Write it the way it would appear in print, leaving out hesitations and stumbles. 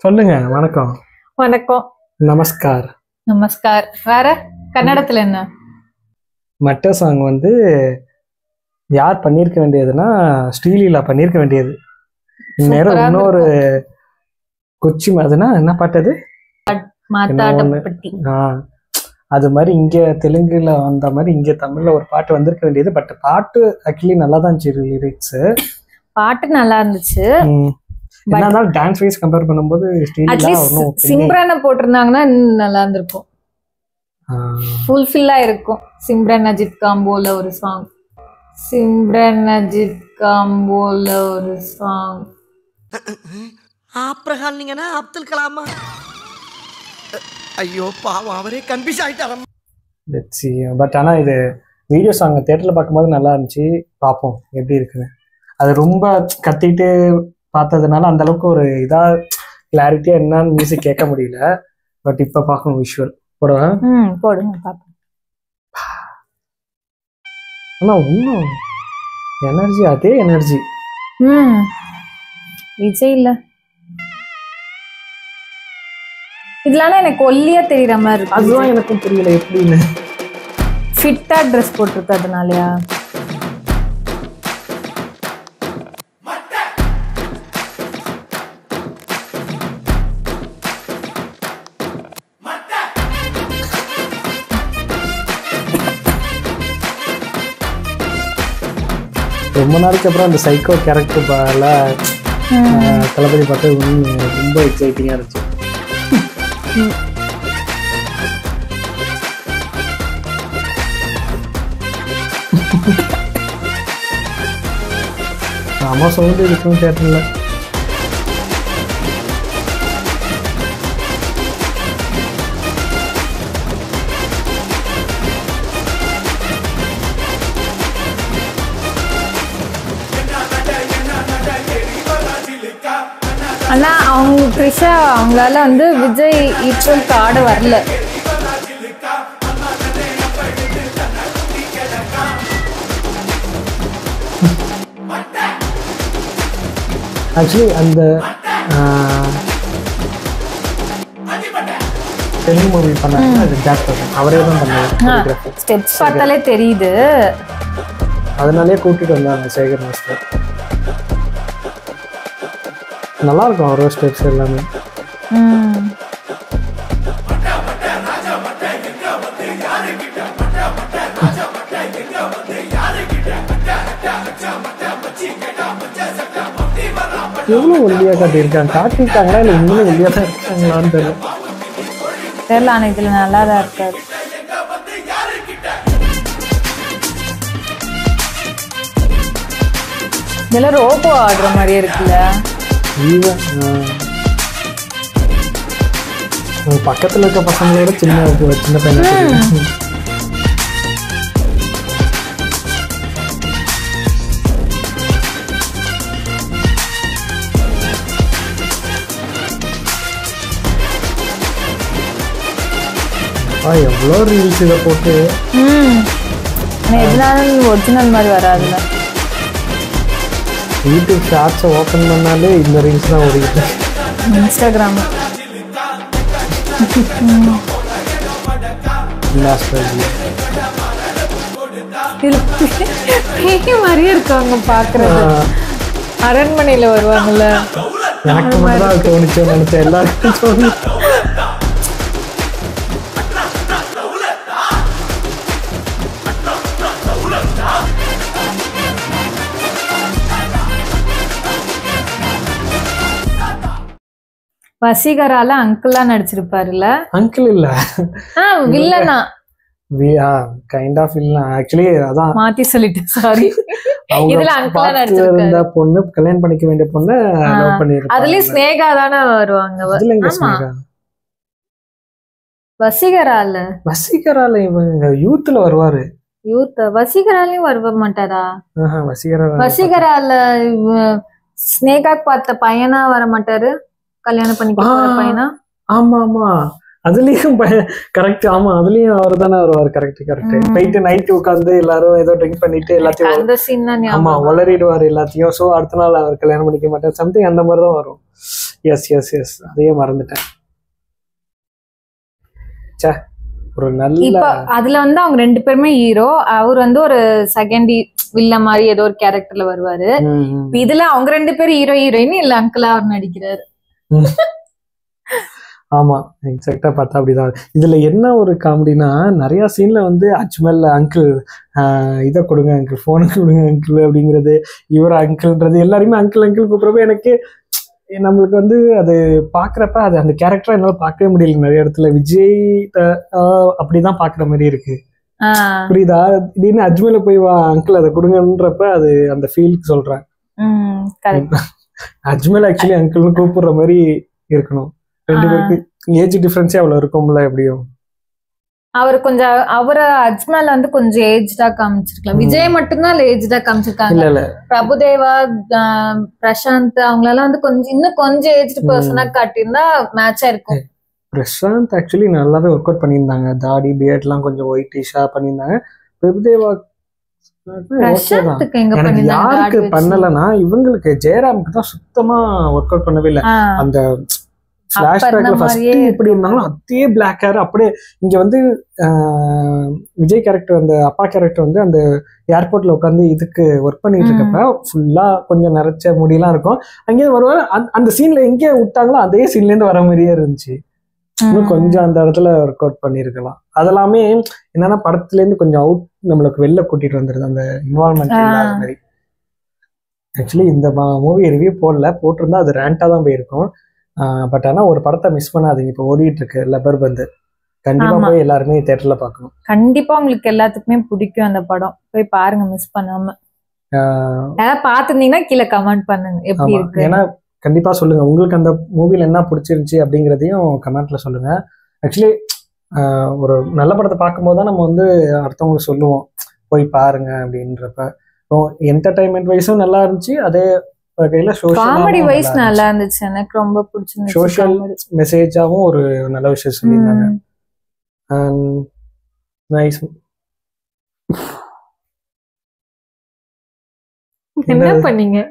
சொல்லுங்க. வணக்கம். வணக்கம். நமஸ்கார். நமஸ்கார். வேற கன்னடத்துல என்ன? மட்ட சாங் வந்து யார் பண்ணியிருக்க வேண்டியதுன்னா ஸ்ரீலீலா பண்ணியிருக்க வேண்டியது. இந்நேரம் சூப்பரா இன்னொரு கொச்சி அதுனா என்ன பாட்டு அது? மாத்தாடப்பட்டி. அது மாதிரி இங்க தெலுங்குல வந்த மாதிரி இங்க தமிழ்ல ஒரு பாட்டு வந்திருக்க வேண்டியது. பட் பாட்டு ஆக்சுவலி நல்லா தான் இருந்துச்சு. லிரிக்ஸ் பாட்டு நல்லா இருந்துச்சு. என்னன்னாலும் டான்ஸ் வைஸ் கம்பேர் பண்ணும்போது ஸ்ரீலீலா ஒன்றும் சிம்ரனை போட்டிருந்தாங்கன்னா இன்னும் நல்லா இருந்திருக்கும். ஃபுல்ஃபில்லா இருக்கும். சிம்ரன் அஜித் காம்போல ஒரு சாங். சிம்ரன் அஜித் காம்போல ஒரு சாங். ஆப்ரஹால்னிங்கன்னா அப்துல் கலாமா? ஐயோ பாவம், அவரே கன்ஃபியூஸ் ஆயிட்டாராம். பட் ஆனால் இது வீடியோ சாங் தேட்டரில் பார்க்கும்போது நல்லா இருந்துச்சு. பார்ப்போம் எப்படி இருக்குன்னு. அது ரொம்ப கத்திட்டு பார்த்ததுனால அந்த அளவுக்கு ஒரு இதாக கிளாரிட்டியாக என்னன்னு மியூசிக் கேட்க முடியல. பட் இப்போ பார்க்கணும் விஷுவல் போடுவேன். போடுங்க பார்ப்போம். ஆனால் இன்னும் எனர்ஜி அதே எனர்ஜி. விஜய் இல்ல இதெல்லாம் எனக்கு ஒல்லியா தெரியற மாதிரி இருக்கு. அதுதான் எனக்கும் தெரியல எப்படின்னு. ஃபிட்டா ட்ரெஸ் போட்டிருக்கு அதனாலயா? ரொம்ப நாளைக்கு அப்புறம் அந்த சைக்கோ கேரக்டர் தளபதி பார்த்து ரொம்ப எக்ஸைட்டிங்காக இருந்துச்சு. அம்மா சவுண்டு இருக்கும் தேட்டரில். ஆனா அவங்க த்ரிஷா அவங்களால வந்து விஜய் ஈக்குவல் ஆட வரல. ஆக்சுவலி அந்த தெலுங்கு மூவி பண்ணாங்க, அது டாக்டர் அவரே தான் பண்ணாங்க. ஸ்டெப்ஸ் பார்த்தாலே தெரியுது. அதனாலே கூட்டிட்டு வந்தாங்க சேகர் மாஸ்டர். நல்லா இருக்கும் அவரோட ஸ்டெப்ஸ் எல்லாமே. எவ்வளவு ஒல்லியா காட்டியிருக்காங்க. காட்டியிருக்காங்களா இல்லை இன்னும் ஒல்லியா தான் இருக்காங்களான்னு தெரியல. ஆனா இதுல நல்லா தான் இருக்காரு. இதெல்லாம் ரோபோ ஆடுற மாதிரியே இருக்குல்ல. பக்கத்துல இருக்க பசங்களோட சின்ன பையன். எவ்வளோ ரீல்ஸ் இதை போட்டு எதுனாலும் ஒரிஜினல் மாதிரி வராதுல்ல. யூடியூப் ஷார்ட்ஸை ஓப்பன் பண்ணாலே இந்த ரீல்ஸ் தான் ஓடிக்கிட்டு. இன்ஸ்டாகிராம் மாதிரியே இருக்காங்க பாக்குறது. அரண்மனையில வருவாங்கல்ல. எனக்கு மட்டும் தோணுச்சு, நினைச்ச எல்லாருக்கும் தோணு. வசீகரால அங்கிளா நடிச்சிருப்பாருல்ல. அங்கிள் இல்ல, வில்லனா. கைண்ட் ஆஃப் இல்ல. ஆக்சுவலி அதான் மாத்தி சொல்லிட்டேன், சாரி. இதுல அங்கிளா நடிச்சிருக்காரு. பொண்ணு கல்யாணம் பண்ணிக்க வேண்டிய பொண்ணு லவ் பண்ணிருக்காங்க. அதுலயும் ஸ்னேகா தானே வருவாங்க. வசீகரால இவங்க யூத்ல வருவாரு. யூத் வசீகராலையும் வர மாட்டாரா? வசீகரால ஸ்னேகா பார்த்த பையனா வர மாட்டாரு. கல்யாணம் பண்ணிக்க பையனா? ஆமா ஆமா, அதுலயும் கரெக்ட். ஆமா, அதுலயும் அவர் தானே வருவார். Correct correct. போயிட்டு நைட் உட்காந்து எல்லாரும் ஏதோ ட்ரிங்க் பண்ணிட்டு எல்லாத்தையும் ஆமா வளரிடுவார் எல்லாத்தையும். ஸோ அடுத்த நாள் அவர் கல்யாணம் பண்ணிக்க மாட்டார். சம்திங் அந்த மாதிரிதான் வரும். எஸ் எஸ் எஸ் அதையே மறந்துட்டேன். சே ஒரு நல்ல இப்ப அதுல வந்து அவங்க 2 பேருமே ஹீரோ. அவர் வந்து ஒரு செகண்ட் வில்ல மாதிரி ஏதோ ஒரு கேரக்டர்ல வருவாரு. இதுல அவங்க 2 பேரும் ஹீரோ ஹீரோயின், இல்ல அங்கிளா அவர் நடிக்கிறாரு. ஆமா எக்ஸாக்டா பார்த்தா அப்படிதான். இதுல என்ன ஒரு காமெடினா, நிறைய சீன்ல வந்து அஜ்மல் அங்கிள் இதை கொடுங்க அங்கிள், போனை கொடுங்க அங்கிள் அப்படிங்கிறது, இவர் அங்கிள்ன்றது, எல்லாருமே அங்கிள் அங்கிள் கூப்பிடுறப்ப எனக்கு நம்மளுக்கு வந்து அது பாக்குறப்ப அது அந்த கேரக்டரை என்னால பார்க்கவே முடியல. நிறைய இடத்துல விஜய் அப்படிதான் பாக்குற மாதிரி இருக்கு. புரியுதா? திடீர்னு அஜ்மேல போய் வா அங்கிள் அதை கொடுங்கன்றப்ப அது அந்த ஃபீலுக்கு சொல்றேன். அஜ்மல் ஆக்சுவலி அங்கிள்னு கூப்பிடுற மாதிரி இருக்கணும். 2 பேருக்கு ஏஜ் டிஃபரன்ஸே அவ்வளவு இருக்கும்ல எப்படியும். அவர் கொஞ்சம் அஜ்மல் வந்து கொஞ்சம் ஏஜ்டா காமிச்சிருக்கலாம். விஜய் மட்டும்தான் ஏஜ்டா காமிச்சிருக்காங்க. பிரபுதேவா, பிரசாந்த் அவங்களெல்லாம் வந்து இன்னும் கொஞ்சம் ஏஜ்டு பர்சனா காட்டியிருந்தா மேட்சா இருக்கும். பிரசாந்த் ஆக்சுவலி நல்லாவே ஒர்க் அவுட் பண்ணியிருந்தாங்க. தாடி பியர்ட் எல்லாம் கொஞ்சம் ஒயிட்டிஷா பண்ணியிருந்தாங்க. பிரபுதேவா எனக்கு யாருக்கு பண்ணலன்னா இவங்களுக்கு ஜெயராமுக்கு தான் சுத்தமா ஒர்க் அவுட் பண்ணவே இல்லை. அந்த ஃபிளாஷ்பேக்ல ஃபர்ஸ்ட் எப்படி இருந்தாலும் அதே பிளாக் ஹேர் அப்படியே. இங்க வந்து விஜய் கேரக்டர், அந்த அப்பா கேரக்டர் வந்து அந்த ஏர்போர்ட்ல உட்காந்து இதுக்கு ஒர்க் பண்ணிட்டு இருக்கப்ப ஃபுல்லா கொஞ்சம் நிறைச்ச முடியெல்லாம் இருக்கும். அங்கேயே வருவாங்க. அந்த சீன்ல எங்கே விட்டாங்களோ அதே சீன்ல இருந்து வர மாதிரியே இருந்துச்சு. இன்னும் கொஞ்சம் அந்த இடத்துல ஒர்க் அவுட் பண்ணிருக்கலாம். அதெல்லாமே என்னன்னா படத்துல இருந்து கொஞ்சம் அவுட் நம்மளுக்கு வெளில கூட்டிட்டு வந்துருது அந்த இன்வால்மெண்ட் இல்லாத மாதிரி. ஆக்சுவலி இந்த மூவி ரிவ்யூ போட்டிருந்தா அது ரேண்டா தான் போயிருக்கும். பட் ஆனா ஒரு படத்தை மிஸ் பண்ணாதீங்க. இப்போ ஓடிட்டு இருக்கு லப்பர் பந்து. கண்டிப்பா போய் எல்லாருமே தியேட்டர்ல பார்க்கணும். கண்டிப்பா உங்களுக்கு எல்லாத்துக்குமே பிடிக்கும் அந்த படம். போய் பாருங்க மிஸ் பண்ணாம. பாத்துருந்தீங்கன்னா கீழே கமெண்ட் பண்ணுங்க எப்படி இருக்கு. ஏன்னா கண்டிப்பா சொல்லுங்க உங்களுக்கு அந்த மூவில என்ன பிடிச்சிருந்துச்சு அப்படிங்கிறதையும் கமெண்ட்ல சொல்லுங்க. ஆக்சுவலி ஒரு நல்ல படத்தை பார்க்கும்போது தான் நம்ம வந்து அடுத்தவங்களுக்கு சொல்லுவோம் போய் பாருங்க அப்படின்றப்ப. என்டர்டைன்மெண்ட் வைஸும் நல்லா இருந்துச்சு, அதே வகையில காமெடி வைஸ் நல்லா இருந்துச்சு. எனக்கு ரொம்ப பிடிச்சிருந்துச்சு. சோஷியல் மெசேஜாவும் ஒரு நல்ல விஷயம் சொல்லியிருந்தாங்க. நைஸ். என்ன பண்ணீங்க?